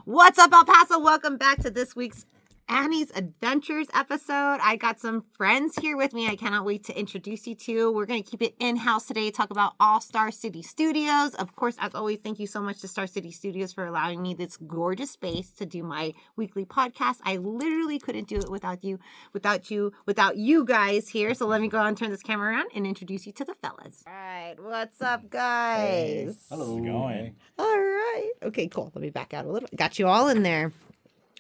What's up, El Paso? Welcome back to this week's Annie's Adventures episode. I got some friends here with me I cannot wait to introduce you to. We're going to keep it in-house today, talk about All Star City Studios. Of course, as always, thank you so much to Star City Studios for allowing me this gorgeous space to do my weekly podcast. I literally couldn't do it without you guys here. So let me go and turn this camera around and introduce you to the fellas. All right, what's up, guys? Hey. Hello. How's it going? All right. Okay, cool. Let me back out a little. Got you all in there.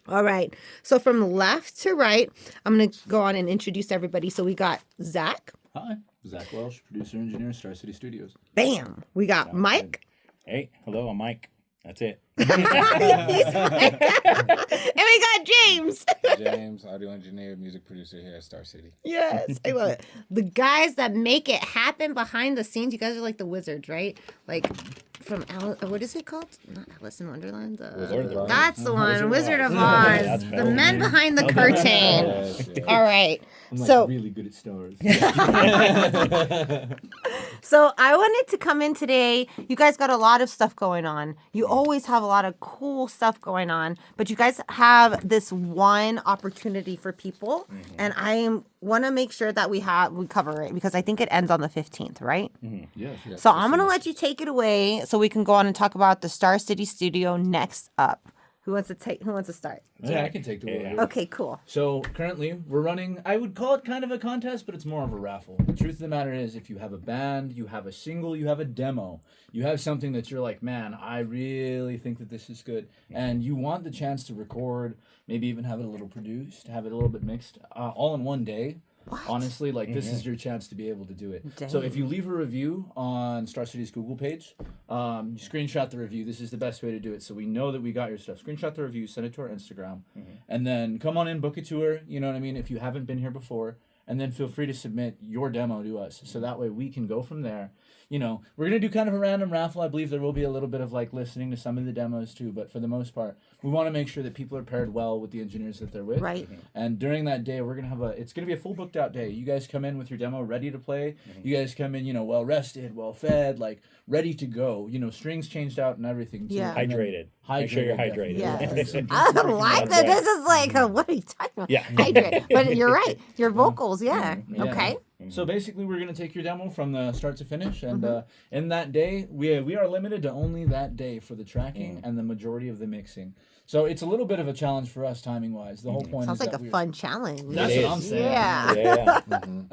All right. So from left to right, I'm going to go on and introduce everybody. So we got Zack. Hi, Zack Welsh, producer engineer, Star City Studios. Bam. We got Mike. Hey, hello, I'm Mike. That's it. He's Mike. And we got James. James, audio engineer, music producer here at Star City. Yes, I love it. The guys that make it happen behind the scenes. You guys are like the wizards, right? Like from what is it called? Not Alice in Wonderland. Wizard of Oz. That's the one. Wizard of That's Oz. better. The men behind the curtain. Yes. All right. I'm like So- really good at stars. So I wanted to come in today. You guys got a lot of stuff going on. You always have a lot of cool stuff going on, but you guys have this one opportunity for people, and I want to make sure that we cover it because I think it ends on the 15th, right? Yes. So I'm gonna let you take it away so we can go on and talk about the Star City Studio next up. Who wants to start? Yeah, I can take the wheel. Yeah. here. Okay, cool. So currently we're running, I would call it kind of a contest, but it's more of a raffle. The truth of the matter is if you have a band, you have a single, you have a demo, you have something that you're like, man, I really think that this is good. And you want the chance to record, maybe even have it a little produced, have it a little bit mixed, all in one day. What? Honestly, like this is your chance to be able to do it. So if you leave a review on Star City's Google page, you screenshot the review. This is the best way to do it. So we know that we got your stuff. Screenshot the review, send it to our Instagram, and then come on in, book a tour. You know what I mean? If you haven't been here before, and then feel free to submit your demo to us. So that way we can go from there. You know, we're going to do kind of a random raffle. I believe there will be a little bit of like listening to some of the demos too, but for the most part, we want to make sure that people are paired well with the engineers that they're with. Right. And during that day, we're going to have it's going to be a full booked out day. You guys come in with your demo ready to play. You guys come in, well rested, well fed, like ready to go. Strings changed out and everything too. Yeah. And then Hydrated. Make sure you're hydrated. Yes. Yeah. I don't like That's that. right. This is like, what are you talking about? Yeah. Hydrate. But you're right. Your vocals, yeah. Yeah. Okay. So basically, we're going to take your demo from the start to finish, and in that day, we are limited to only that day for the tracking and the majority of the mixing. So it's a little bit of a challenge for us timing-wise. The whole point Sounds is like that a fun challenge. That's It what I'm is. saying. Yeah. Yeah.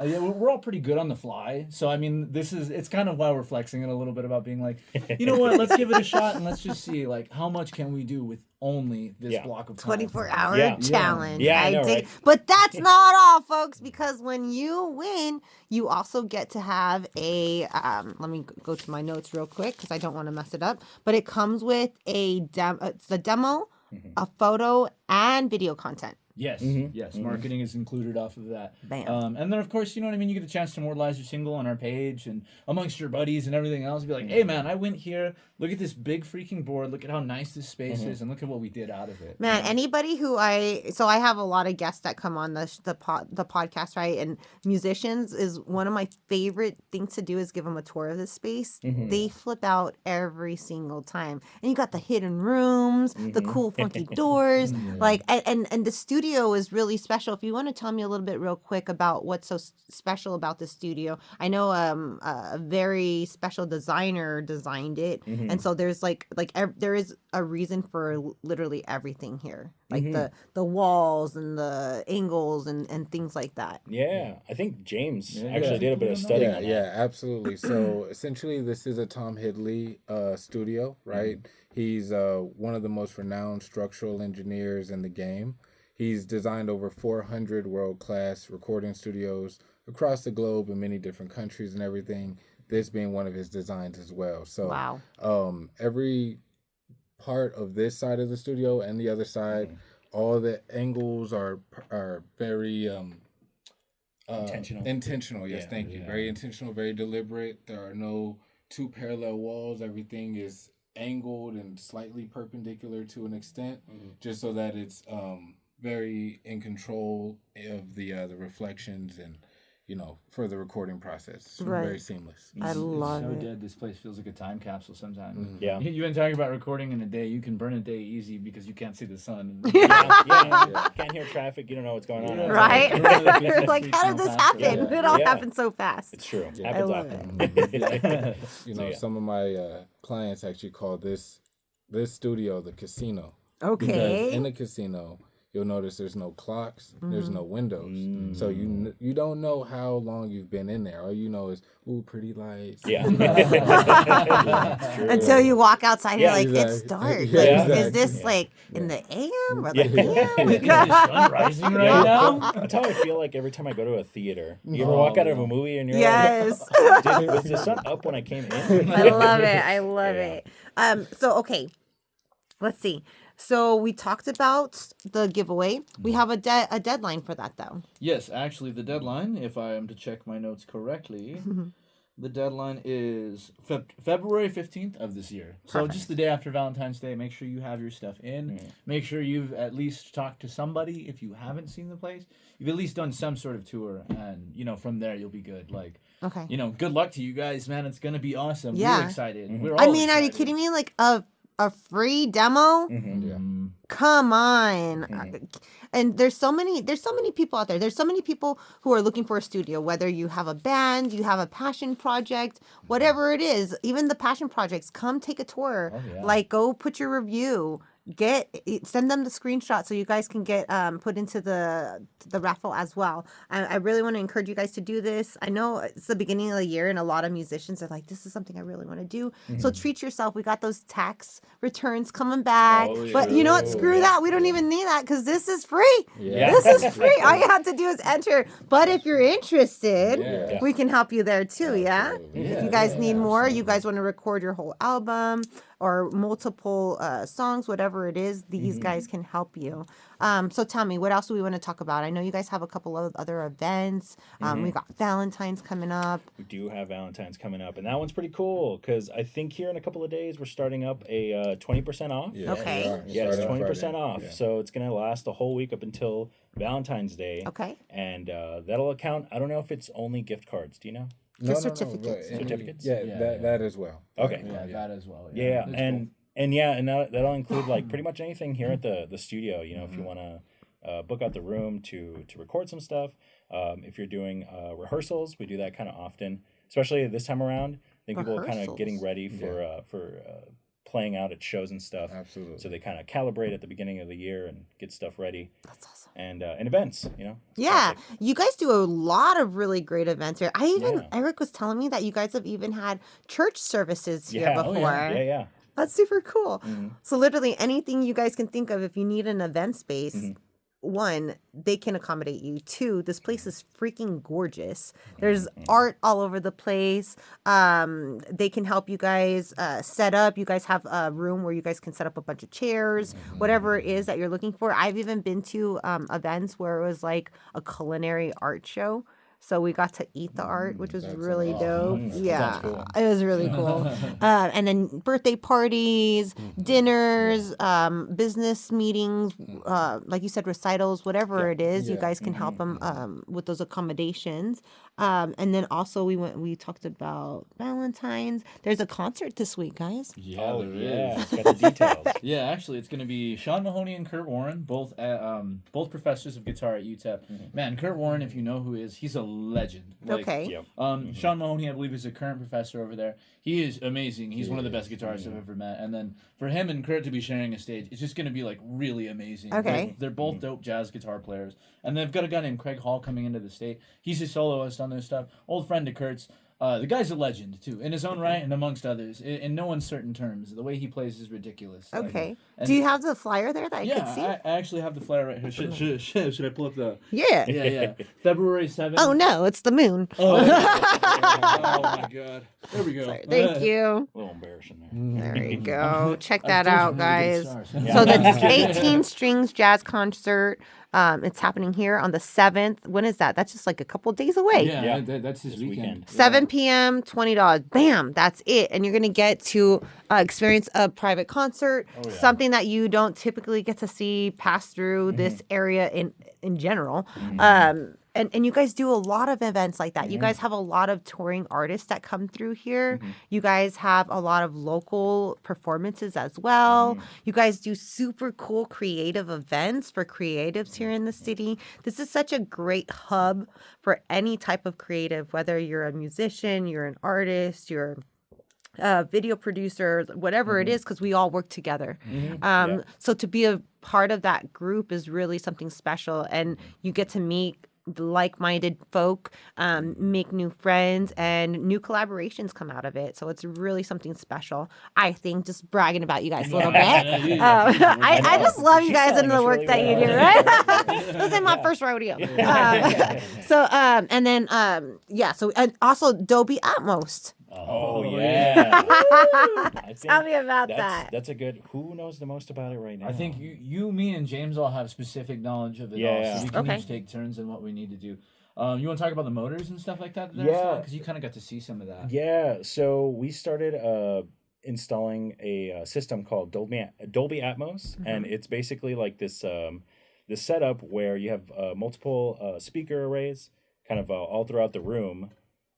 Yeah, we're all pretty good on the fly. So, I mean, it's kind of why we're flexing it a little bit about being like, you know what, let's give it a shot and let's just see, like, how much can we do with only this Yeah. block of time. 24-hour Yeah. challenge. Yeah, I know, dig. right? But that's not all, folks, because when you win, you also get to have a, let me go to my notes real quick because I don't want to mess it up, but it comes with it's the demo, a photo, and video content. Yes, yes. Marketing is included off of that. Bam. And then, of course, you know what I mean? You get a chance to immortalize your single on our page and amongst your buddies and everything else. Be like, hey, man, I went here. Look at this big freaking board. Look at how nice this space is. And look at what we did out of it. Man, anybody who I have a lot of guests that come on the podcast, right? And musicians is one of my favorite things to do is give them a tour of this space. They flip out every single time. And you got the hidden rooms, the cool funky doors, like and the studio is really special. If you want to tell me a little bit real quick about what's so special about the studio. I know a very special designer designed it. And so there's there is a reason for literally everything here, like the walls and the angles and things like that. Yeah. I think James Yeah. actually did a bit of study on that. Yeah, absolutely. So essentially, this is a Tom Hidley studio, right? He's one of the most renowned structural engineers in the game. He's designed over 400 world-class recording studios across the globe in many different countries and everything. This being one of his designs as well. So Wow. Every part of this side of the studio and the other side, all the angles are very Intentional. Intentional, yes, Yeah, thank you. yeah. Very intentional, very deliberate. There are no two parallel walls. Everything is angled and slightly perpendicular to an extent, just so that it's very in control of the reflections and for the recording process. It's Right. very seamless. I love so it. dead. This place feels like a time capsule sometimes. Yeah. You've been talking about recording in a day. You can burn a day easy because you can't see the sun. Yeah. Can't hear traffic. You don't know what's going on. Yeah. Right? Yeah. You're like, how did this happen? Yeah. It all Yeah. happened so fast. It's true. I Happens love often. Some of my clients actually call this studio the casino. Okay. Because in the casino, you'll notice there's no clocks, there's no windows, so you don't know how long you've been in there. All you know is pretty lights. Yeah. Until you walk outside, you're like, it's exactly. dark. Yeah, Like, exactly. is this like in the AM or the Is the PM? sun rising right now? That's how I feel like every time I go to a theater. You ever walk out of a movie and you're Yes. like, was the sun up when I came in? I love it. I love it. So okay, let's see. So we talked about the giveaway. We have a deadline for that though. Yes, actually, the deadline, if I am to check my notes correctly, the deadline is February 15th of this year. So Perfect. just the day after Valentine's Day, make sure you have your stuff in. Make sure you've at least talked to somebody if you haven't seen the place. You've at least done some sort of tour, and, from there you'll be good. Like, Okay. good luck to you guys, man. It's going to be awesome. Yeah. We're excited. We're all I mean, are you excited. kidding me? Like a free demo? Yeah. Come on. And there's so many people out there. There's so many people who are looking for a studio, whether you have a band, you have a passion project, whatever it is, even the passion projects, come take a tour. Oh, yeah. Like, go put your review. Send them the screenshot so you guys can get put into the raffle as well. I really want to encourage you guys to do this. I know it's the beginning of the year and a lot of musicians are like, this is something I really want to do. So treat yourself. We got those tax returns coming back. Oh, But you know what? Screw yeah. that. We don't even need that because this is free. Yeah. This is free. All you have to do is enter. But if you're interested, Yeah. we can help you there too. Yeah. Absolutely. If you guys need more, you guys want to record your whole album or multiple songs, whatever it is, these guys can help you. So tell me, what else do we want to talk about? I know you guys have a couple of other events. We got Valentine's coming up. We do have Valentine's coming up, and that one's pretty cool because I think here in a couple of days we're starting up a 20% off. Yeah, Okay. we are. Yes, Starting 20% Friday. off. Yeah. So it's going to last a whole week up until Valentine's Day. Okay. And that'll account, I don't know if it's only gift cards. Do you know? Just certificates. but Certificates? Yeah, Yeah, that as well. Okay. Yeah, that as well. Yeah, It's and that'll include like pretty much anything here at the studio. If you want to book out the room to record some stuff. If you're doing rehearsals, we do that kind of often, especially this time around. I think people are kind of getting ready for playing out at shows and stuff. Absolutely. So they kind of calibrate at the beginning of the year and get stuff ready. That's awesome. And events, Yeah, you guys do a lot of really great events here. Yeah. Eric was telling me that you guys have even had church services here Yeah. before. Yeah. That's super cool. So literally anything you guys can think of if you need an event space, one, they can accommodate you. Two, this place is freaking gorgeous. There's art all over the place. They can help you guys set up. You guys have a room where you guys can set up a bunch of chairs, whatever it is that you're looking for. I've even been to events where it was like a culinary art show. So we got to eat the art, which was That's really awesome. dope. Yeah, cool. it was really cool. And then birthday parties, dinners, business meetings, like you said, recitals, whatever it is, you Yeah. guys can help them with those accommodations. And then also we talked about Valentine's. There's a concert this week, guys. Yeah, Oh, there yeah. is. It's got the details. Yeah, actually, it's going to be Sean Mahoney and Kurt Warren, both professors of guitar at UTEP. Man, Kurt Warren, if you know who he is, he's a legend. Okay. Yep. Sean Mahoney, I believe, is a current professor over there. He is amazing. He's one of the best guitarists I've ever met. And then for him and Kurt to be sharing a stage, it's just going to be like really amazing. Okay. Like, they're both dope jazz guitar players. And they've got a guy named Craig Hall coming into the state. He's a soloist on their stuff. Old friend of Kurt's. The guy's a legend, too, in his own right and amongst others. In no uncertain terms. The way he plays is ridiculous. Like, Okay. and- Do you have the flyer there that I yeah, could see? I actually have the flyer right here. Should I pull up the... Yeah. Yeah. February 7th. Oh no, it's the moon. Oh, oh my God. There we go. Sorry, thank you. A little embarrassing there. There you go. Check I that told you out, I'm really good guys. stars. So the 18 strings jazz concert. It's happening here on the 7th. When is that? That's just like a couple days away. Yeah, that's his This weekend. weekend. 7 p.m., $20. Bam, that's it. And you're going to get to experience a private concert, something that you don't typically get to see pass through this area in general. and you guys do a lot of events like that. You guys have a lot of touring artists that come through here. You guys have a lot of local performances as well. You guys do super cool creative events for creatives here in the city. This is such a great hub for any type of creative, whether you're a musician, you're an artist, you're video producer, whatever it is, because we all work together. So to be a part of that group is really something special, and you get to meet like-minded folk, make new friends, and new collaborations come out of it. So it's really something special. I think, just bragging about you guys a little bit. I just love you guys and the work that you do. Right? This ain't my first rodeo. And then so and also Dolby Atmos. Oh yeah. Tell me about that. That's a good. Who knows the most about it right now? I think you, me, and James all have specific knowledge of it all, so we can each take turns in what we need to do. You want to talk about the motors and stuff like that? Because you kind of got to see some of that. Yeah. So we started installing a system called Dolby Atmos, and it's basically like this this setup where you have multiple speaker arrays, kind of all throughout the room.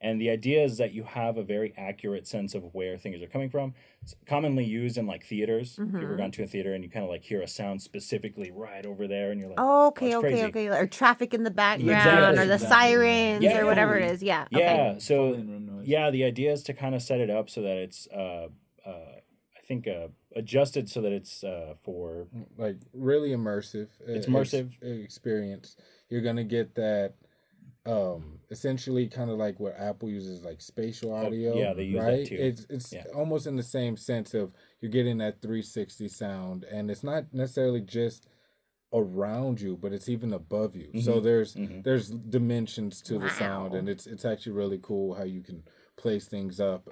And the idea is that you have a very accurate sense of where things are coming from. It's commonly used in like theaters. If you've ever gone to a theater and you kind of like hear a sound specifically right over there, and you're like, okay, or traffic in the background, or the sirens, or whatever it is. Yeah. Yeah. So the idea is to kind of set it up so that it's I think adjusted so that it's for like really immersive. It's immersive experience. You're gonna get that. Essentially kind of like what Apple uses, like spatial audio. Yeah, they use that too. It's almost in the same sense of you're getting that 360 sound, and it's not necessarily just around you, but it's even above you. So there's dimensions to the sound, and it's actually really cool how you can place things up.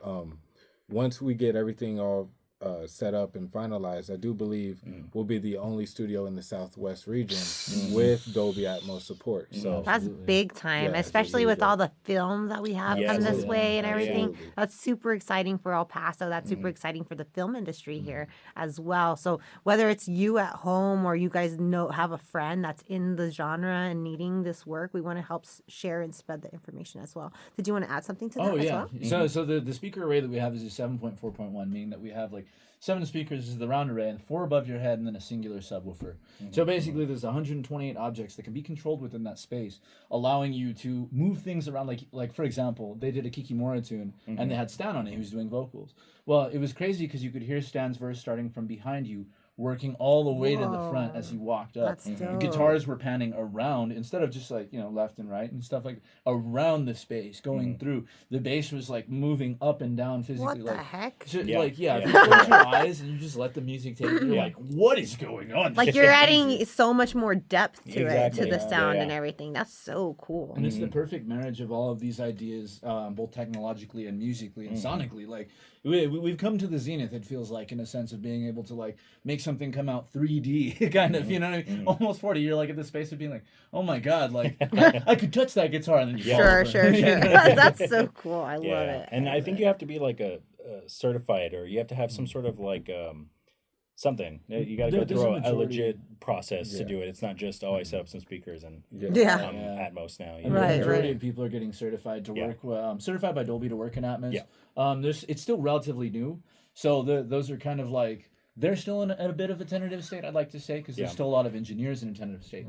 Once we get everything all set up and finalized, I do believe we'll be the only studio in the Southwest region with Dolby Atmos support. So that's big time, especially with all the films that we have come this way and everything. That's super exciting for El Paso. That's super exciting for the film industry here as well. So whether it's you at home or you guys have a friend that's in the genre and needing this work, we want to help share and spread the information as well. Did you want to add something to that as well? So the speaker array that we have is a 7.4.1, meaning that we have like 7 speakers is the round array, and 4 above your head, and then a singular subwoofer. So basically, there's 128 objects that can be controlled within that space, allowing you to move things around. Like for example, they did a Kikimora tune, and they had Stan on it, who was doing vocals. Well, it was crazy because you could hear Stan's verse starting from behind you, working all the way to the front as he walked up. That's dope. Guitars were panning around instead of just like, left and right and stuff like around the space, going through. The bass was like moving up and down physically. What the heck? So, if you close your eyes and you just let the music take you, you're like, what is going on? Like you're adding so much more depth to it, to the sound and everything. That's so cool. And it's the perfect marriage of all of these ideas, both technologically and musically and sonically. Like we've come to the zenith, it feels like, in a sense of being able to like make something come out 3D kind of, you know what I mean? Almost 40. You're like at the space of being like, oh my God, like I could touch that guitar, and then you fall over. Sure. That's so cool. I love it. And I think you have to be like a certified, or you have to have some sort of like something. You got to go through a legit process to do it. It's not just I set up some speakers and Atmos now. The majority of people are getting certified to work. Certified by Dolby to work in Atmos. It's still relatively new, so those are kind of like, they're still in a bit of a tentative state, I'd like to say, because there's still a lot of engineers in a tentative state.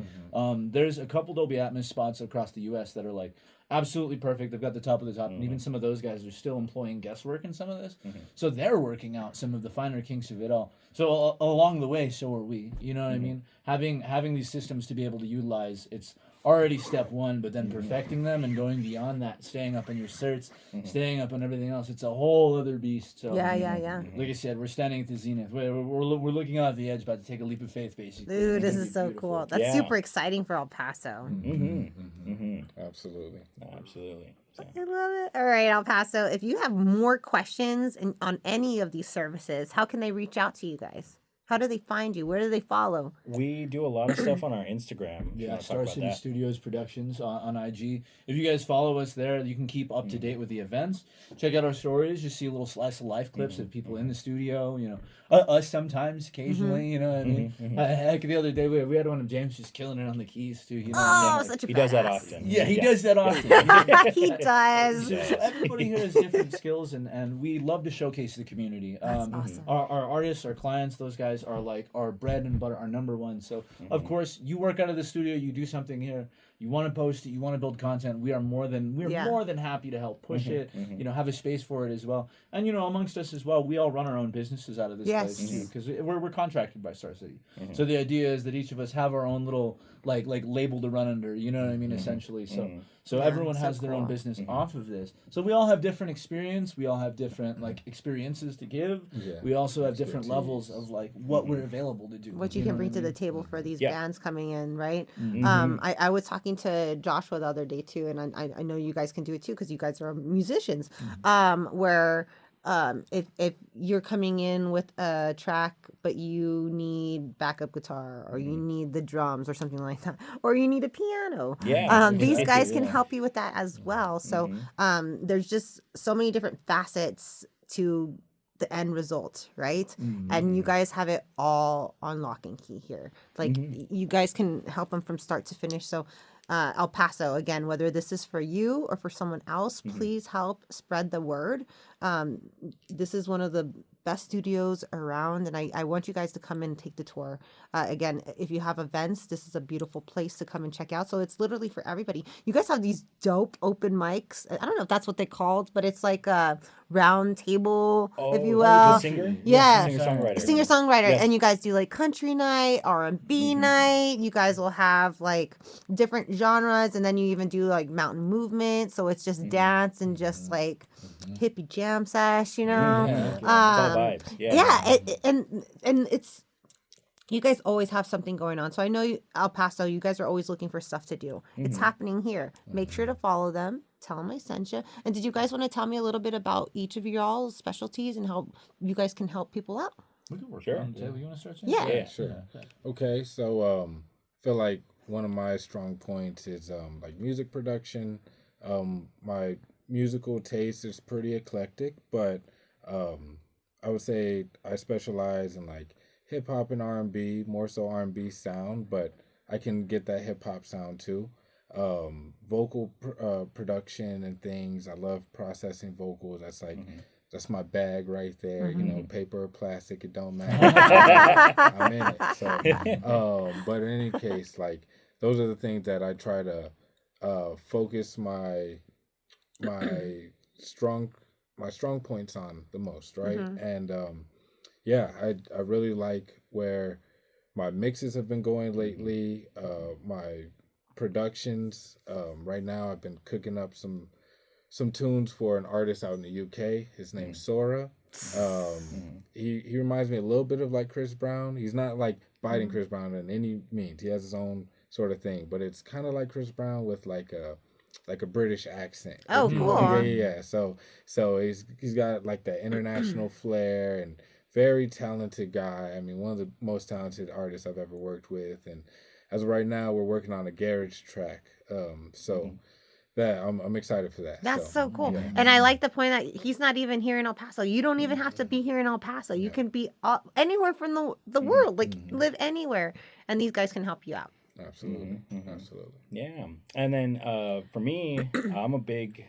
There's a couple Dolby Atmos spots across the U.S. that are like absolutely perfect. They've got the top of the top, and even some of those guys are still employing guesswork in some of this. So they're working out some of the finer kinks of it all. So along the way, so are we. You know what I mean? Having these systems to be able to utilize, it's already step one, but then perfecting them and going beyond that, staying up on your certs, staying up on everything else, it's a whole other beast. So like I said, we're standing at the zenith. We're looking out at the edge, about to take a leap of faith, basically. Dude, this is so cool. That's super exciting for El Paso. Absolutely. So. I love it. All right, El Paso, if you have more questions on any of these services, how can they reach out to you guys? How do they find you? Where do they follow? We do a lot of stuff on our Instagram. If you Yeah, want to talk Star about City that. Studios Productions on IG. If you guys follow us there, you can keep up to date with the events. Check out our stories. You see a little slice of life clips of people in the studio. You know, us sometimes, occasionally. You know what I mean? Heck, the other day we had one of James just killing it on the keys too. You know, Oh, like, such a He does that badass. often. yeah, he does that often. He does. So everybody here has different skills, and we love to showcase the community. That's awesome. Our artists, our clients, those guys are like our bread and butter, our number one. So of course, you work out of the studio, you do something here, you want to post it, you want to build content. We're more than happy to help push it. You know, have a space for it as well. And you know, amongst us as well, we all run our own businesses out of this place too, because we're contracted by Star City. So the idea is that each of us have our own little like label to run under. You know what I mean? Essentially, so everyone has their own business off of this. So we all have different experience. We all have different like experiences to give. Yeah. We also have different levels of like what we're available to do. What you can bring to the table for these bands coming in, right? Mm-hmm. I was talking to Joshua the other day too, and I know you guys can do it too because you guys are musicians. Where if you're coming in with a track but you need backup guitar or you need the drums or something like that, or you need a piano, these guys can help you with that as well. So there's just so many different facets to the end result, right? And you guys have it all on lock and key here. Like you guys can help them from start to finish. So El Paso, again, whether this is for you or for someone else, please help spread the word. This is one of the best studios around, and I want you guys to come and take the tour. Again, if you have events, this is a beautiful place to come and check out. So it's literally for everybody. You guys have these dope open mics. I don't know if that's what they called, but it's like a round table, if you will. The singer? Yeah. Singer-songwriter. Singer-songwriter. Yes. And you guys do like country night, R&B night. You guys will have like different genres, and then you even do like mountain movement. So it's just dance and just like hippie jam sesh, you know? It's all vibes. And it's, you guys always have something going on. So I know El Paso, you guys are always looking for stuff to do. It's happening here. Make sure to follow them. Tell them I sent you. And did you guys want to tell me a little bit about each of y'all's specialties and how you guys can help people out? We can work Sure. on the table. You want to start? Yeah. Sure. Okay, so feel like one of my strong points is like music production. My musical taste is pretty eclectic, but I would say I specialize in like hip hop and R&B, more so R&B sound, but I can get that hip hop sound too. Vocal production and things. I love processing vocals. That's like that's my bag right there. You know, paper or plastic, it don't matter. I'm in it. So, but in any case, like those are the things that I try to focus my strong points on the most, right? And I really like where my mixes have been going lately. My productions. Right now, I've been cooking up some tunes for an artist out in the UK. His name's Sora. He reminds me a little bit of like Chris Brown. He's not like biting Chris Brown in any means. He has his own sort of thing, but it's kind of like Chris Brown with like a British accent. Oh, cool. Yeah. So he's got like that international flair and very talented guy. I mean, one of the most talented artists I've ever worked with. And as of right now, we're working on a garage track. That I'm excited for that. That's so cool. Yeah. And I like the point that he's not even here in El Paso. You don't even have to be here in El Paso. You can be anywhere from the world, like live anywhere. And these guys can help you out. Absolutely. Absolutely. Yeah. And then for me, I'm a big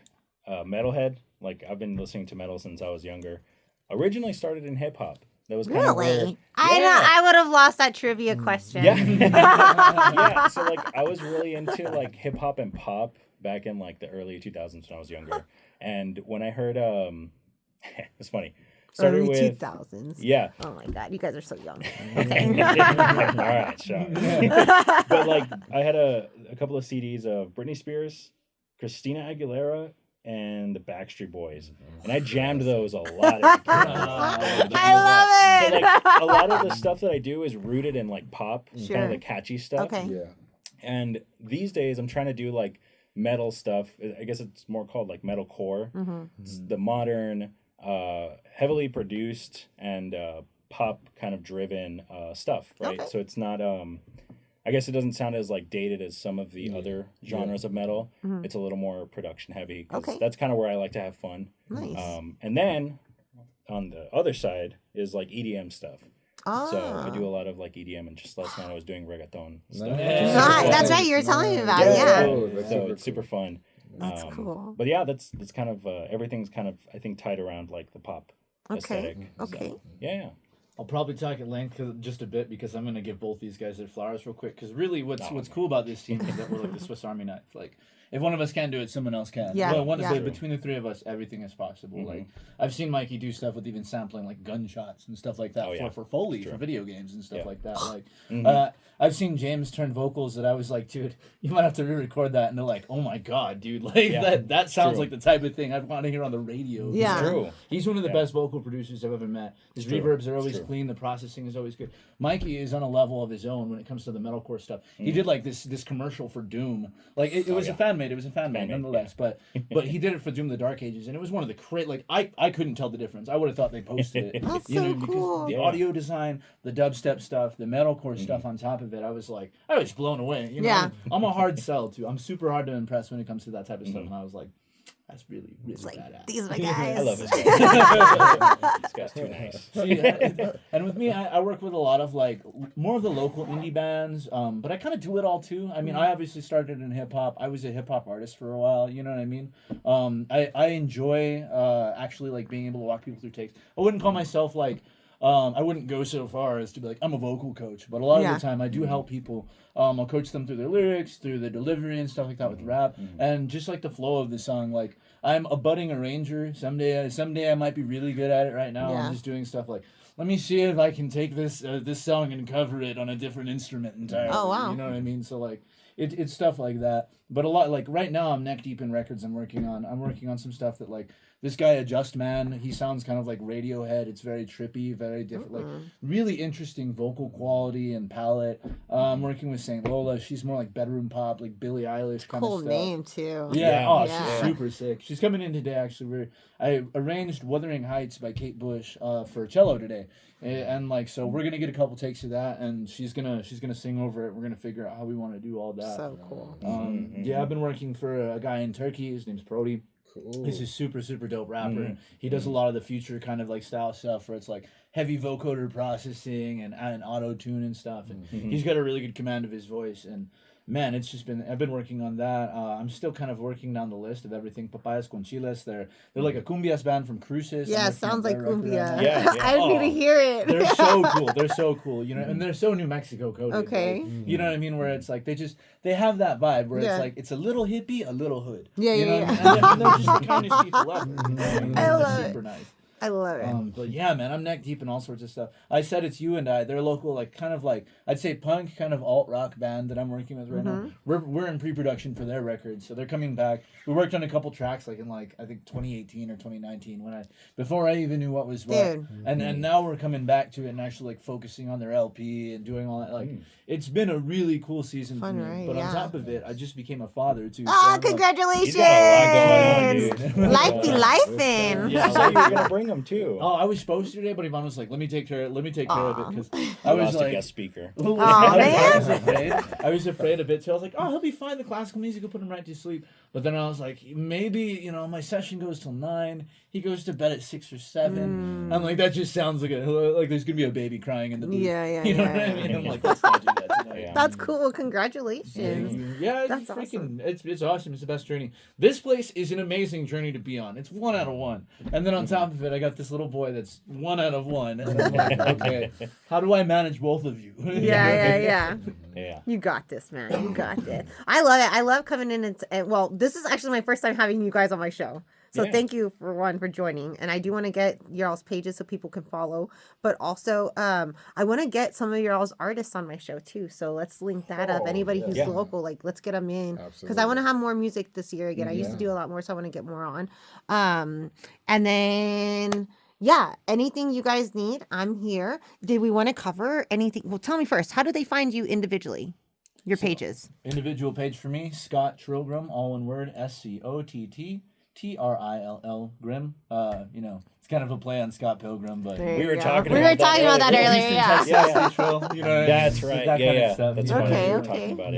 metalhead. Like I've been listening to metal since I was younger. Originally started in hip hop. That was kind of where, I would have lost that trivia question. Yeah. Yeah. So like I was really into like hip hop and pop back in like the early 2000s when I was younger. And when I heard it's funny. Started Early with 2000s. Yeah. Oh my God, you guys are so young. Okay. All right, sure. But like I had a couple of CDs of Britney Spears, Christina Aguilera, and the Backstreet Boys, and I jammed those a lot. I love it. So, like, a lot of the stuff that I do is rooted in like pop, kind of the catchy stuff. Okay. Yeah. And these days, I'm trying to do like metal stuff. I guess it's more called like metalcore. It's the modern, heavily produced and pop kind of driven stuff, right? Okay. So it's not I guess it doesn't sound as like dated as some of the other genres of metal. It's a little more production heavy. 'Cause Okay. that's kind of where I like to have fun. Nice. And then on the other side is like EDM stuff. So I do a lot of like EDM, and just last night I was doing reggaeton stuff. Nice. That's right. You were telling me about it. Yeah. Oh, that's So super it's super fun. That's cool. But yeah, that's kind of everything's kind of I think tied around like the pop aesthetic. Okay. So, yeah. I'll probably talk at length just a bit because I'm gonna give both these guys their flowers real quick. Because really, what's cool about this team is that we're like the Swiss Army knife. Like, if one of us can't do it, someone else can. Yeah, Well, yeah. between the three of us, everything is possible. Like, I've seen Mikey do stuff with even sampling like gunshots and stuff like that for Foley for video games and stuff like that. Like, I've seen James turn vocals that I was like, dude, you might have to re-record that, and they're like, oh my god, dude, like that sounds like the type of thing I'd want to hear on the radio. Yeah. It's true. He's one of the best vocal producers I've ever met. His reverbs are always clean. The processing is always good. Mikey is on a level of his own when it comes to the metalcore stuff. He did like this commercial for Doom. Like it was a fan made. It was a fan made nonetheless. But he did it for Doom: The Dark Ages, and it was one of the like I couldn't tell the difference. I would have thought they posted it. That's you know, so because cool. the audio design, the dubstep stuff, the metalcore stuff on top of it. I was blown away. You know, Yeah. I'm a hard sell too. I'm super hard to impress when it comes to that type of stuff, and I was like, that's really It's like, badass. these are my guys. I love this guy. This guy's too nice. Yeah. And with me, I work with a lot of like more of the local indie bands, but I kind of do it all too. I mean, I obviously started in hip hop. I was a hip hop artist for a while. You know what I mean? I enjoy actually like being able to walk people through takes. I wouldn't call myself like. I wouldn't go so far as to be like, I'm a vocal coach, but a lot of the time I do help people. I'll coach them through their lyrics, through the delivery and stuff like that with rap, and just like the flow of the song. Like, I'm a budding arranger. Someday I might be really good at it. Right now, I'm just doing stuff like, let me see if I can take this song and cover it on a different instrument entirely. Oh, wow. You know what I mean? So like, it's stuff like that. But a lot like right now, I'm neck deep in records I'm working on some stuff that like. This guy, Adjust Man, he sounds kind of like Radiohead. It's very trippy, very different, like really interesting vocal quality and palette. I'm working with Saint Lola. She's more like bedroom pop, like Billie Eilish kind Cool of stuff. name too. Yeah, Yeah. she's super sick. She's coming in today, actually. I arranged Wuthering Heights by Kate Bush for cello today. And like, so we're going to get a couple takes of that, and she's gonna sing over it. We're going to figure out how we want to do all that. So cool. Yeah, I've been working for a guy in Turkey. His name's Prody. Cool. He's a super, super dope rapper. He does a lot of the future kind of like style stuff where it's like heavy vocoder processing and auto-tune and stuff. And he's got a really good command of his voice. And man, I've been working on that. I'm still kind of working down the list of everything. Papayas con Chiles, they're like a cumbias band from Cruces. Yeah, sounds like cumbia. Yeah. I need to hear it. They're so cool. They're so cool. You know, and they're so New Mexico coded. Okay. Like, you know what I mean? Where it's like they have that vibe where it's like it's a little hippie, a little hood. Yeah, you know yeah, what I mean? And they're just the kindest people ever. You know what I mean? I They're love super it. nice. I love it. But yeah, man, I'm neck deep in all sorts of stuff. I said it's you and I. They're a local, like kind of like I'd say punk, kind of alt rock band that I'm working with right now. We're in pre-production for their record, so they're coming back. We worked on a couple tracks like in like I think 2018 or 2019 before I even knew what was what. Dude. And now we're coming back to it and actually like focusing on their LP and doing all that. Like it's been a really cool season Fun, for me. right? But on Yeah. top of it, I just became a father too. Ah, so I'm like- congratulations! He's got a lot going on, dude. Life be lifing. Yeah. I saw you were gonna bring him too. Oh, I was supposed to today, but Yvonne was like, "Let me take care of it because I I was lost a like, guest speaker. I was afraid a bit. So I was like, "Oh, he'll be fine. The classical music will put him right to sleep." But then I was like, maybe my session goes till 9. He goes to bed at 6 or 7. I'm like, that just sounds like there's gonna be a baby crying in the booth. Yeah, You know what I mean? I'm like, let's not do that tonight. Yeah. That's cool. Congratulations. Yeah, That's it's freaking, it's awesome. It's the best journey. This place is an amazing journey to be on. It's 1 out of 1. And then on top of it, I got this little boy that's 1 out of 1. And I'm like, okay, how do I manage both of you? Yeah. Yeah. You got this, man. You got this. I love it. I love coming in and well, this is actually my first time having you guys on my show. So thank you for joining. And I do want to get y'all's pages so people can follow. But also, I want to get some of y'all's artists on my show too. So let's link that up. Anybody who's local, like let's get them in. Because I want to have more music this year again. I used to do a lot more, so I want to get more on. And then anything you guys need, I'm here. Did we want to cover anything? Well, tell me first, how do they find you individually? Your pages. Individual page for me, Scott Trilgram, all one word, Trill Grimm. It's kind of a play on Scott Pilgrim, but There We you were go. talking We about were talking about that earlier. Houston, Yeah. Texas, Central, you know what I mean? That's right. That Yeah, kind yeah. of stuff. That's you know? funny. Okay, We were okay. talking about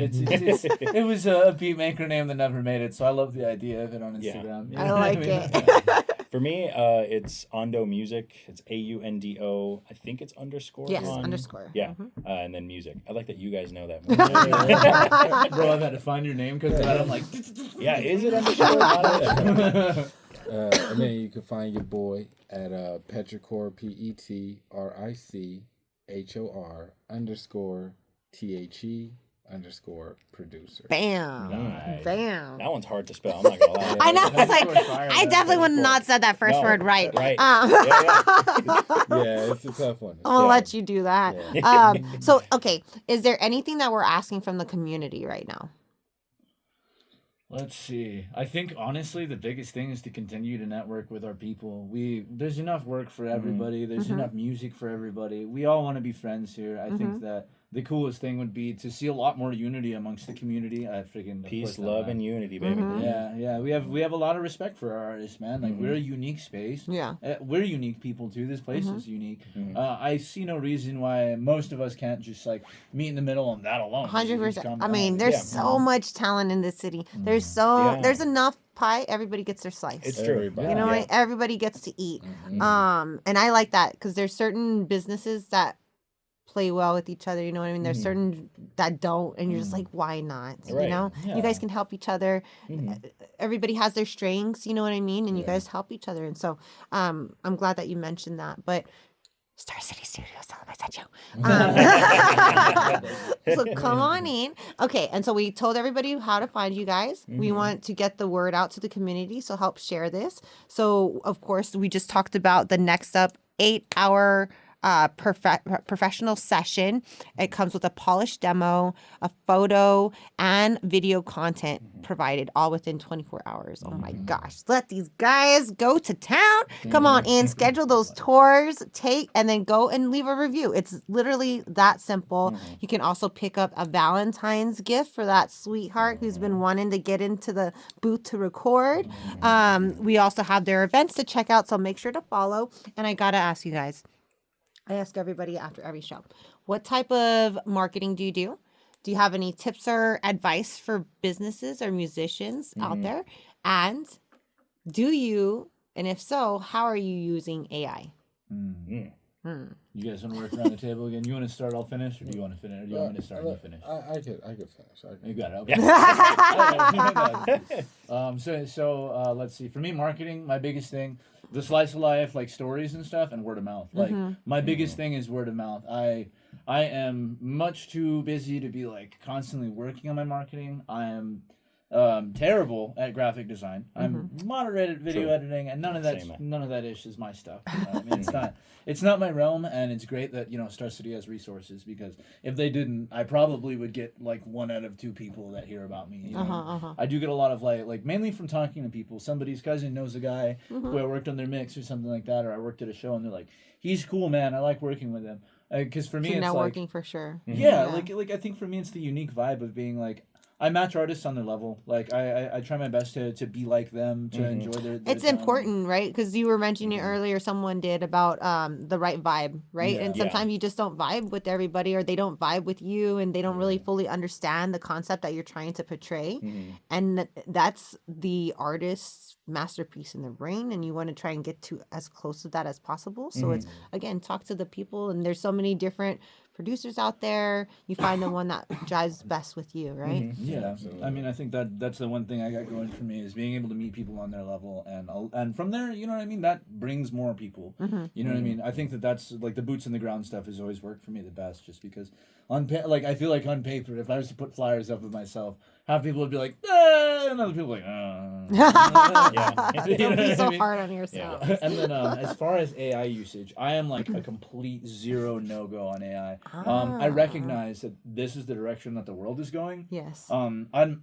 It was a beat maker name that never made it, so I love the idea of it on Yeah. Instagram. You I know what like mean? it. For me, it's Ondo Music. It's AUNDO. I think it's underscore. Yes, on- underscore. Yeah, Mhm. And then music. I like that you guys know that. Bro, I've had to find your name because I'm like, Yeah, is it underscore? Not And then you can find your boy at Petrichor PetrichorPeter_THE_producer. Bam. Nice. Bam. that one's hard to spell. I'm not gonna lie. I know. It's like Underscore fire, I definitely would underscore. not said that first No, word right. right. Yeah. Yeah, it's a tough one. I'll Yeah. let you do that. Yeah. So, okay, is there anything that we're asking from the community right now? Let's see. I think honestly, the biggest thing is to continue to network with our people. There's enough work for everybody. There's enough music for everybody. We all want to be friends here. I think that the coolest thing would be to see a lot more unity amongst the community. I freaking Peace, love, and unity, baby. Yeah. We have a lot of respect for our artists, man. Like we're a unique space. Yeah. We're unique people too. This place is unique. I see no reason why most of us can't just like meet in the middle on that alone. 100%. I mean, there's so much talent in this city. There's there's enough pie. Everybody gets their slice. It's true. Everybody. You know, Yeah. right? Everybody gets to eat. And I like that because there's certain businesses that play well with each other. You know what I mean? There's certain that don't, and you're just like, why not? You Right. know, Yeah. you guys can help each other. Everybody has their strengths. You know what I mean? And you guys help each other. And so, I'm glad that you mentioned that. But Star City Studios, tell them I said you. So come on in. Okay, and so we told everybody how to find you guys. We want to get the word out to the community, so help share this. So, of course, we just talked about the next up 8-hour professional session. It comes with a polished demo, a photo, and video content provided all within 24 hours. Oh my gosh. Let these guys go to town. Come on in, schedule those tours, and then go and leave a review. It's literally that simple. You can also pick up a Valentine's gift for that sweetheart who's been wanting to get into the booth to record. We also have their events to check out, so make sure to follow. And I gotta ask you guys, I ask everybody after every show, what type of marketing do you do? Do you have any tips or advice for businesses or musicians out there? And and if so, how are you using AI? You guys want to work around the table again? You want to start? I'll finish, or do you want to finish? Or do you want me to start and you finish? I could finish. You got it. Okay. So let's see. For me, marketing, my biggest thing, the slice of life, like stories and stuff, and word of mouth. Like my biggest thing is word of mouth. I am much too busy to be like constantly working on my marketing. I am terrible at graphic design. I'm moderate at video editing, and none of that ish is my stuff. You know what I mean, it's not my realm, and it's great that Star City has resources, because if they didn't, I probably would get like 1 out of 2 people that hear about me. You know? I do get a lot of like mainly from talking to people. Somebody's cousin knows a guy who I worked on their mix or something like that, or I worked at a show, and they're like, "He's cool, man. I like working with him." Because for me, it's networking like, for sure. Yeah, like I think for me, it's the unique vibe of being like, I match artists on their level. Like I try my best to be like them, to enjoy their It's talent. important, right? Because you were mentioning earlier, someone did about the right vibe, right? Yeah. And sometimes you just don't vibe with everybody, or they don't vibe with you, and they don't really fully understand the concept that you're trying to portray. And that's the artist's masterpiece in their brain, and you want to try and get to as close to that as possible. So it's, again, talk to the people, and there's so many different producers out there. You find the one that jives best with you, right? Yeah, Absolutely. I mean, I think that's the one thing I got going for me, is being able to meet people on their level, and from there, you know what I mean, that brings more people. You know what I mean? I think that's like the boots on the ground stuff has always worked for me the best, just because I feel like on paper, if I was to put flyers up of myself, half people would be like, and other people like, Don't be so hard on yourself. And then as far as AI usage, I am like a complete zero no-go on AI. I recognize that this is the direction that the world is going. Yes. I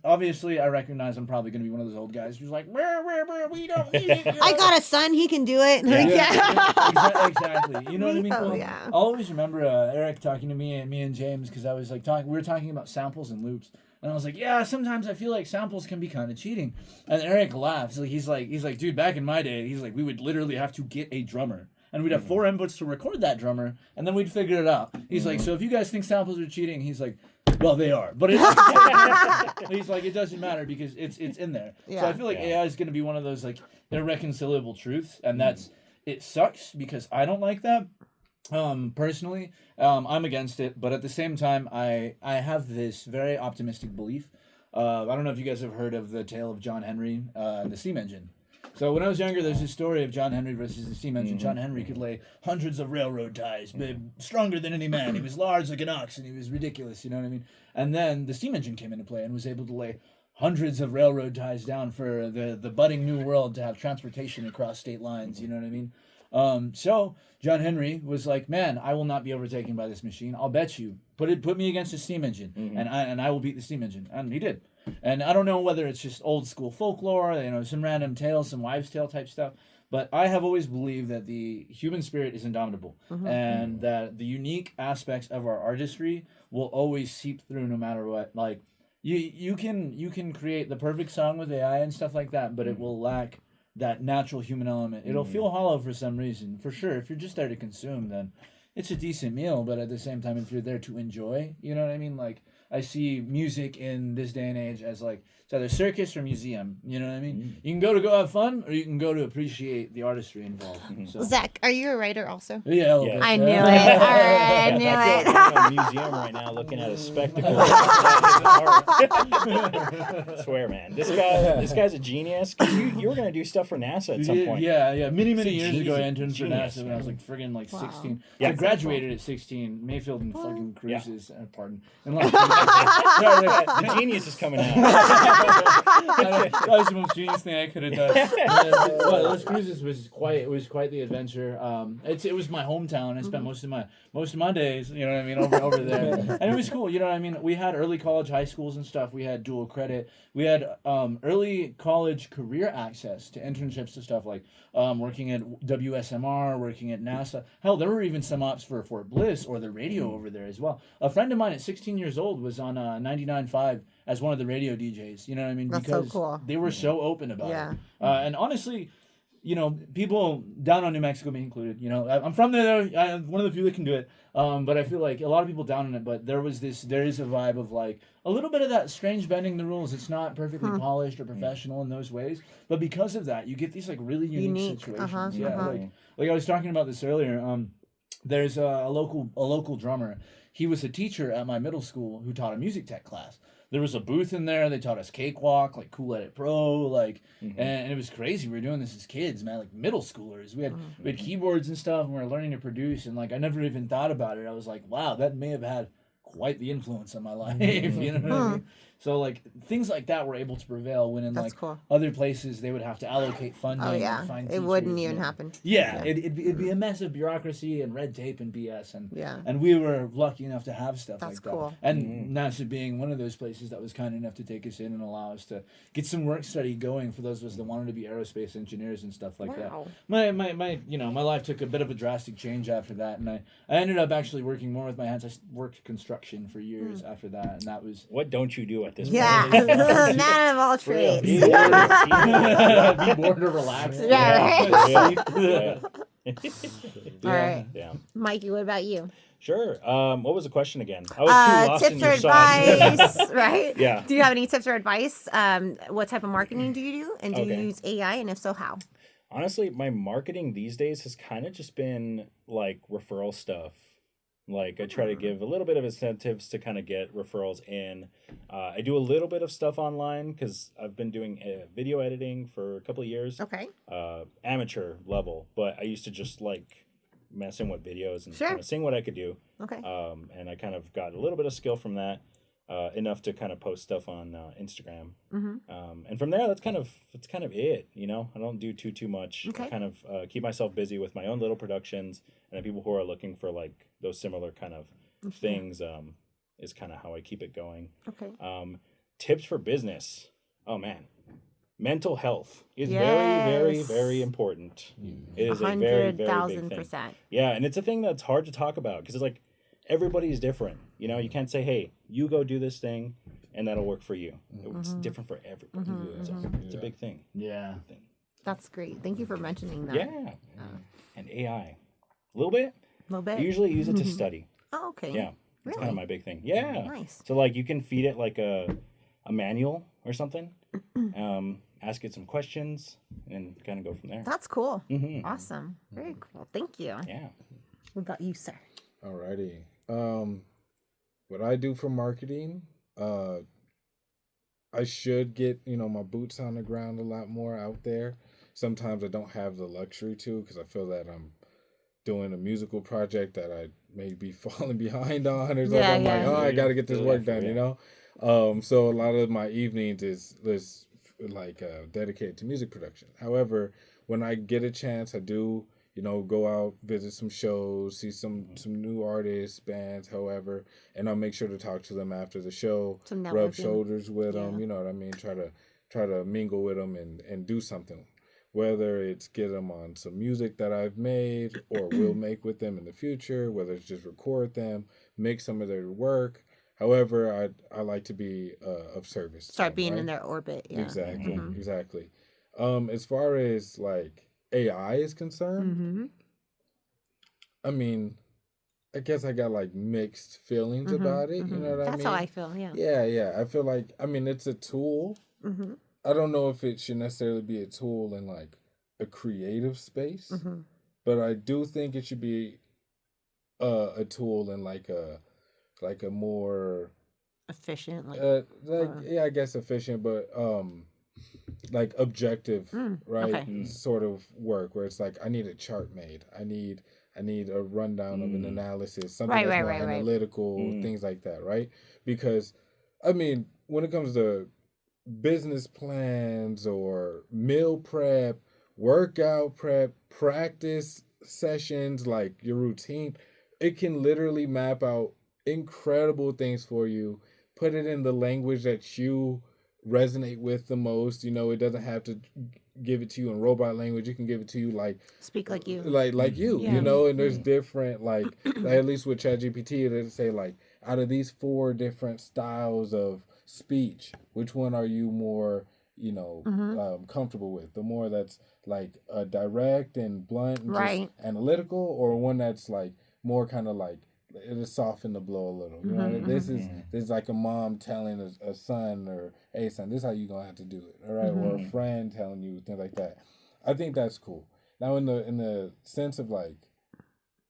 recognize I'm probably going to be one of those old guys who's like, we don't need it. I got a son, he can do it. Exactly. You know what I mean? Oh, Well, yeah. I'll always remember Eric talking to me and James, because I was like we were talking about samples and loops. And I was like, yeah, sometimes I feel like samples can be kind of cheating. And Eric laughs. He's like, dude, back in my day, he's like, we would literally have to get a drummer. And we'd have 4 inputs to record that drummer, and then we'd figure it out. He's like, so if you guys think samples are cheating, he's like, well, they are. But he's like, it doesn't matter because it's in there. Yeah. So I feel like AI is going to be one of those like irreconcilable truths, and it sucks because I don't like that. Personally, I'm against it, but at the same time, I have this very optimistic belief. I don't know if you guys have heard of the tale of John Henry and the steam engine. So when I was younger, there's this story of John Henry versus the steam engine. John Henry could lay hundreds of railroad ties, stronger than any man. He was large like an ox, and he was ridiculous, you know what I mean? And then the steam engine came into play and was able to lay hundreds of railroad ties down for the budding new world to have transportation across state lines, you know what I mean? So John Henry was like, man, I will not be overtaken by this machine. I'll bet you. Put me against a steam engine, and I will beat the steam engine. And he did. And I don't know whether it's just old school folklore, some random tales, some wives' tale type stuff. But I have always believed that the human spirit is indomitable, and that the unique aspects of our artistry will always seep through no matter what. Like you can create the perfect song with AI and stuff like that, but it will lack that natural human element. It'll feel hollow for some reason, for sure. If you're just there to consume, then it's a decent meal. But at the same time, if you're there to enjoy, you know what I mean? Like, I see music in this day and age as like, it's either circus or museum. You know what I mean? You can go have fun, or you can go to appreciate the artistry involved. So. Zach, are you a writer also? Yeah. I knew it. All right, I knew I it. feel like I'm in a museum right now looking at a spectacle. I swear, man. This guy's a genius. 'Cause you were going to do stuff for NASA at some point. Yeah. Many years ago, I interned for NASA when I was like friggin' 16. Yeah. I graduated at 16. Mayfield and fucking Cruises. Pardon. And like, The genius is coming out. that was the most genius thing I could have done. Well, those cruises was quite the adventure. It was my hometown. I spent most of my days, you know what I mean, over there, and it was cool. You know what I mean. We had early college, high schools and stuff. We had dual credit. We had early college career access to internships and stuff like working at WSMR, working at NASA. Hell, there were even some ops for Fort Bliss or the radio over there as well. A friend of mine at 16 years old was on 99.5 as one of the radio DJs. You know what I mean? That's because so cool. they were so open about it. And honestly, people down on New Mexico, me included, I'm from there. I'm one of the few that can do it. But I feel like a lot of people down on it. But there is a vibe of like a little bit of that strange bending the rules. It's not perfectly polished or professional in those ways. But because of that, you get these like really unique situations. Like I was talking about this earlier. There's a local drummer. He was a teacher at my middle school who taught a music tech class. There was a booth in there. They taught us Cakewalk, like Cool Edit Pro, and it was crazy. We were doing this as kids, man, like middle schoolers. We had keyboards and stuff, and we were learning to produce. And like I never even thought about it. I was like, wow, that may have had quite the influence on my life. You know what I mean? So like things like that were able to prevail when in That's cool. other places they would have to allocate funding. Oh yeah, and find it wouldn't teachers, even happen. Yeah, it'd be a mess of bureaucracy and red tape and BS, Yeah. and we were lucky enough to have stuff That's like that. cool. And NASA being one of those places that was kind enough to take us in and allow us to get some work study going for those of us that wanted to be aerospace engineers and stuff like that. My life took a bit of a drastic change after that, and I ended up actually working more with my hands. I worked construction for years after that, and that was What don't you do at this point? Yeah. Man of all trades. be bored or relaxed. Yeah, right? Yeah. All right. Yeah. Mikey, what about you? Sure. What was the question again? I was too lost in Tips your or sauce. advice, right? Yeah. Do you have any tips or advice? What type of marketing do you do? And do you use AI? And if so, how? Honestly, my marketing these days has kind of just been like referral stuff. Like I try to give a little bit of incentives to kind of get referrals in. I do a little bit of stuff online because I've been doing video editing for a couple of years. Okay. Amateur level, but I used to just like messing with videos and Sure. kind of seeing what I could do. Okay. And I kind of got a little bit of skill from that, enough to kind of post stuff on Instagram. And from there, that's kind of it. I don't do too much. Okay. I kind of keep myself busy with my own little productions, and then people who are looking for like those similar kind of things is kind of how I keep it going. Okay. Tips for business. Oh man. Mental health is very, very, very important. It is a very, very big thing. 100,000%. Yeah, and it's a thing that's hard to talk about because it's like everybody's different. You can't say, hey, you go do this thing. and that'll work for you. It's different for everybody. So it's a big thing. Yeah. That's great. Thank you for mentioning that. Yeah. And AI. A little bit. A little bit. I usually use it to study. Oh, okay. Yeah. It's kind of my big thing. Yeah. Nice. So like you can feed it like a manual or something. Ask it some questions and kind of go from there. That's cool. Awesome. Very cool. Thank you. Yeah. What about you, sir? Alrighty. What I do for marketing, I should get, my boots on the ground a lot more out there. Sometimes I don't have the luxury to, because I feel that I'm doing a musical project that I may be falling behind on or something. I'm like, I got to get this work done, So a lot of my evenings is dedicated to music production. However, when I get a chance, I do, go out, visit some shows, see some new artists, bands, however, and I'll make sure to talk to them after the show, rub shoulders with them, you know what I mean? Try to mingle with them and do something. Whether it's get them on some music that I've made or will make with them in the future, whether it's just record them, make some of their work. However, I like to be of service. Start being in their orbit. Yeah. Exactly. As far as like AI is concerned, I mean, I guess I got like mixed feelings about it. You know what I mean? That's how I feel. Yeah. Yeah. I feel like, it's a tool. I don't know if it should necessarily be a tool in like a creative space, but I do think it should be a tool in like a more efficient, I guess efficient, but like objective, right? Okay. Sort of work where it's like I need a chart made. I need a rundown of an analysis, something that's more analytical, things like that, right? Because when it comes to business plans or meal prep, workout prep, practice sessions, like your routine, it can literally map out incredible things for you, put it in the language that you resonate with the most. It doesn't have to give it to you in robot language. You can give it to you like speak like you, like you, and there's different like at least with ChatGPT, it'll say like out of these 4 different styles of speech, which one are you more comfortable with? The more that's like direct and blunt and just analytical, or one that's like more kind of like it'll soften the blow a little. You know, this is like a mom telling a son, or hey son, this is how you gonna have to do it, all right? Or a friend telling you things like that. I think that's cool. Now in the sense of like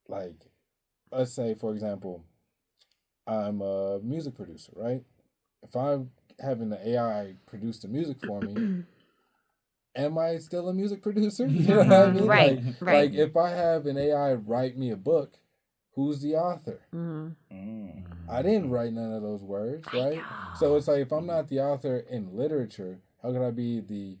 let's say for example, I'm a music producer, right? If I'm having the AI produce the music for me, am I still a music producer? You know what I mean? Right. Like if I have an AI write me a book, who's the author? I didn't write none of those words, right? So it's like if I'm not the author in literature, how can I be the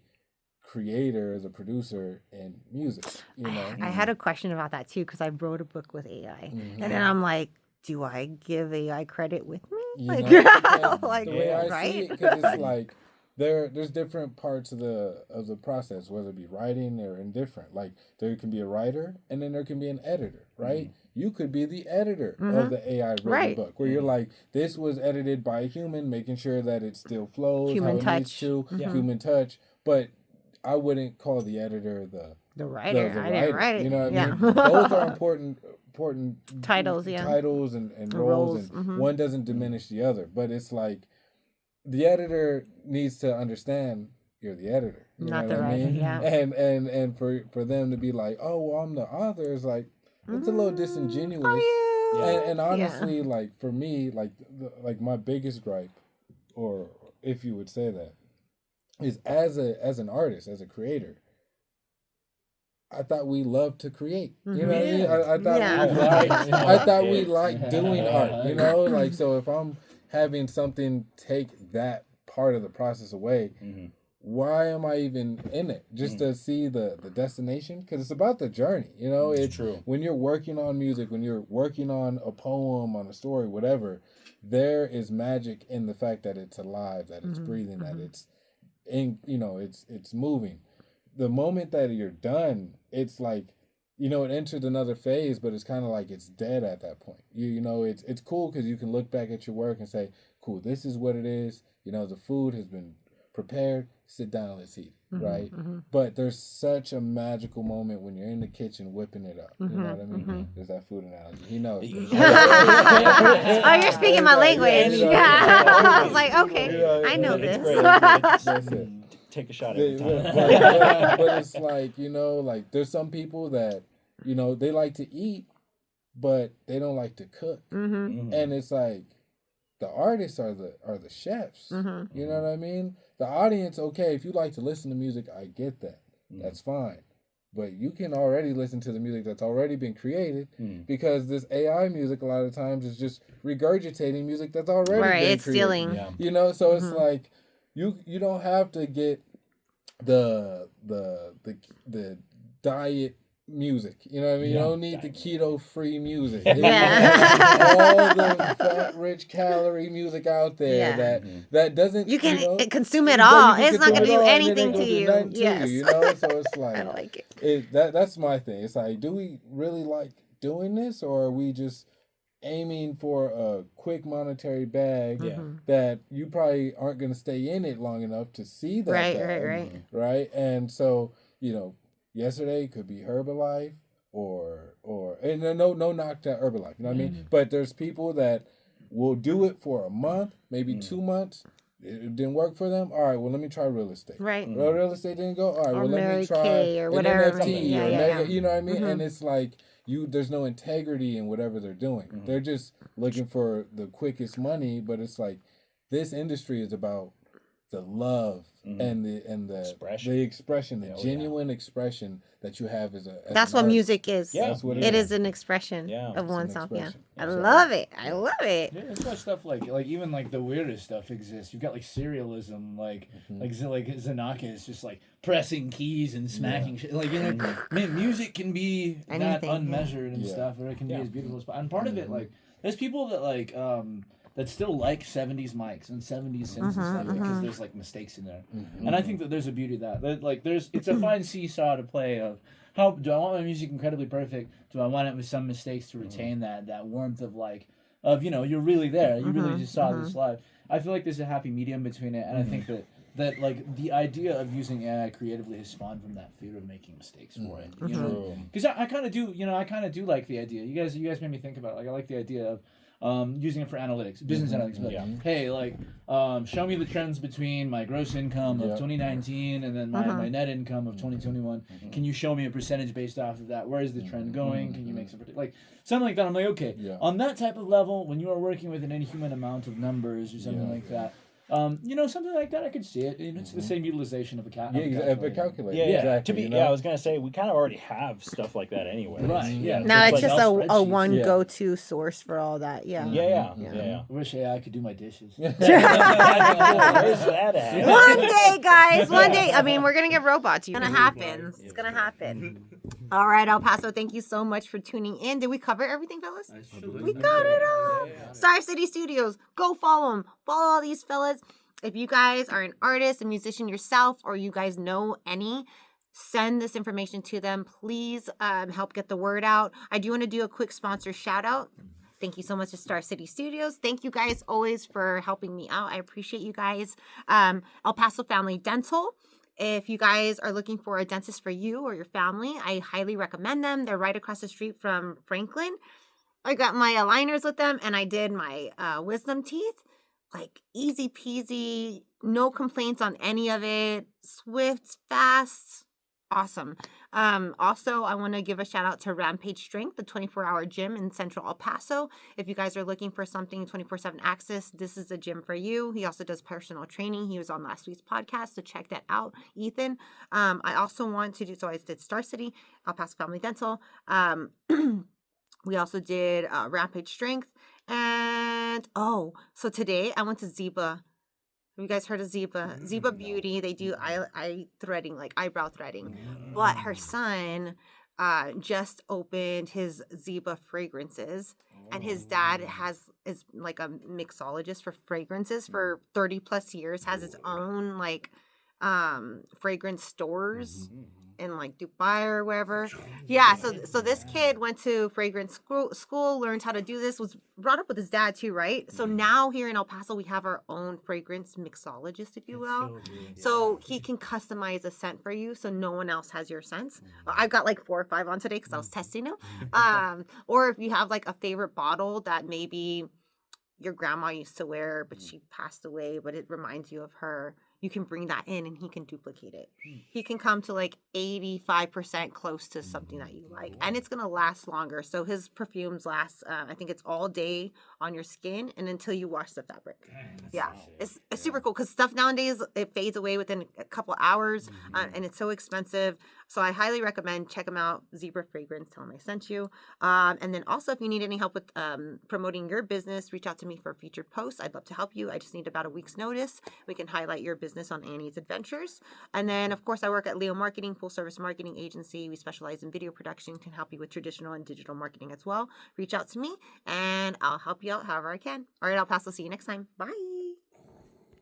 creator, the producer in music? I had a question about that too, because I wrote a book with AI, and then I'm like, do I give AI credit with me? The way I see it, because it's like there's different parts of the process, whether it be writing or indifferent. Like there can be a writer, and then there can be an editor, right? You could be the editor of the AI written book, where you're like, this was edited by a human, making sure that it still flows Human how it touch. needs to, human touch. But I wouldn't call the editor the writer. the I didn't write it. You know what I Yeah. mean? Both are important Titles, titles and roles, and one doesn't diminish the other. But it's like the editor needs to understand you're the editor. You Not know the what I writer, mean? yeah. And for them to be like, oh well, I'm the author, is like it's a little disingenuous. Are you? And honestly, like for me, like my biggest gripe, or if you would say that, is as an artist, as a creator, I thought we loved to create. You know what I mean? I thought we liked doing art. You know, like so if I'm having something take that part of the process away, why am I even in it? Just to see the destination? Because it's about the journey. You know, it's true. When you're working on music, when you're working on a poem, on a story, whatever, there is magic in the fact that it's alive, that it's breathing, that it's in, it's moving. The moment that you're done, it's like it entered another phase, but it's kind of like it's dead at that point. It's cool because you can look back at your work and say, cool, this is what it is. The food has been prepared. Sit down, let's eat, right? But there's such a magical moment when you're in the kitchen whipping it up. You know what I mean? There's that food analogy. He knows. Oh, you're speaking my language. Yeah. I was like, okay, I know It's this. great. That's it. Take a shot every time. But it's like, like there's some people that, they like to eat, but they don't like to cook. And it's like the artists are the chefs. You know what I mean? The audience, okay, if you like to listen to music, I get that. That's fine. But you can already listen to the music that's already been created because this AI music a lot of times is just regurgitating music that's already been created. It's stealing. Yeah. So it's like you don't have to get the diet music. You know what I mean? You don't need the keto-free music. All the fat-rich calorie music out there that doesn't... You can consume it all. It's not going to do anything to you. Yes. So it's like... I like it. That's my thing. It's like, do we really like doing this, or are we just aiming for a quick monetary bag that you probably aren't going to stay in it long enough to see that right? And so, yesterday could be Herbalife or and no knock to Herbalife, you know what I mean? But there's people that will do it for a month, maybe 2 months. It didn't work for them. All right, well, let me try real estate. Right. Well, real estate didn't go. All right, Or well, let Mary me try Kay or an whatever. NFT Yeah, or yeah, mega, yeah. you know what I mean? And it's like there's no integrity in whatever they're doing. They're just looking for the quickest money, but it's like this industry is about the love and the expression, the genuine expression that you have as That's an what artist. music is. Yeah. That's what It is an expression of It's an oneself. Yeah. expression. I love it. I love it. Yeah, it's got stuff like even like the weirdest stuff exists. You've got like serialism, like Zanaka is just like pressing keys and smacking shit. Like man, music can be that Anything, unmeasured and stuff, or it can be as beautiful as. And part of it, like, there's people that like that still like 70s mics and 70s synths and stuff because there's like mistakes in there. And I think that there's a beauty to that. Like it's a fine seesaw to play of how do I want my music incredibly perfect? Do I want it with some mistakes to retain that warmth of like you're really there. You really just saw this live. I feel like there's a happy medium between it, and I think that like the idea of using AI creatively has spawned from that fear of making mistakes for it. You know, because I kind of do like the idea. You guys made me think about it. Like I like the idea of using it for analytics, business analytics. Like, hey, like, show me the trends between my gross income of 2019 and then my net income of 2021. Can you show me a percentage based off of that? Where is the trend going? Can you make some like something like that? I'm like, okay, on that type of level, when you are working with an inhuman amount of numbers or something like that. Something like that, I could see it. It's the same utilization of a calculator. A calculator. Yeah, exactly. I was gonna say we kind of already have stuff like that anyway. Right. Yeah. Now it's like just a one Yeah. go-to source for all that. Yeah. Yeah. I wish AI could do my dishes. Where's that at? One day, guys. One day. I mean, we're gonna get robots. It's gonna happen. It's gonna happen. All right, El Paso. Thank you so much for tuning in. Did we cover everything, fellas? We got it all. Star City Studios. Go follow them. Follow all these fellas. If you guys are an artist, a musician yourself, or you guys know any, send this information to them. Please help get the word out. I do want to do a quick sponsor shout out. Thank you so much to Star City Studios. Thank you guys always for helping me out. I appreciate you guys. El Paso Family Dental. If you guys are looking for a dentist for you or your family, I highly recommend them. They're right across the street from Franklin. I got my aligners with them, and I did my wisdom teeth. Like easy peasy, no complaints on any of it. Swift, fast, awesome. Also, I want to give a shout out to Rampage Strength, the 24-hour gym in Central El Paso. If you guys are looking for something 24/7 access, this is the gym for you. He also does personal training. He was on last week's podcast, so check that out, Ethan. I also want to do, so I did Star City, El Paso Family Dental. We also did Rampage Strength. And, so today I went to Ziba. Have you guys heard of Ziba? Ziba Beauty. They do eye threading, like eyebrow threading. But her son just opened his Ziba fragrances. And his dad is like a mixologist for fragrances for 30 plus years, has his own like fragrance stores in like Dubai or wherever. Yeah, so this kid went to fragrance school, learned how to do this, was brought up with his dad too, right? So now here in El Paso we have our own fragrance mixologist, if you will. So he can customize a scent for you, so no one else has your scents. I've got like 4 or 5 on today because I was testing them. Or if you have like a favorite bottle that maybe your grandma used to wear, but she passed away, but it reminds you of her. You can bring that in and he can duplicate it. He can come to like 85% close to something that you like. And it's going to last longer. So his perfumes last, I think it's all day on your skin and until you wash the fabric. Yeah. It's super cool because stuff nowadays, it fades away within a couple hours and it's so expensive. So I highly recommend check them out. Zebra Fragrance, tell them I sent you. And then also if you need any help with promoting your business, reach out to me for a featured post. I'd love to help you. I just need about a week's notice. We can highlight your business on Annie's Adventures. And then, of course, I work at Leo Marketing, full service marketing agency. We specialize in video production, can help you with traditional and digital marketing as well. Reach out to me and I'll help you out however I can. All right, I'll pass. I'll see you next time. Bye.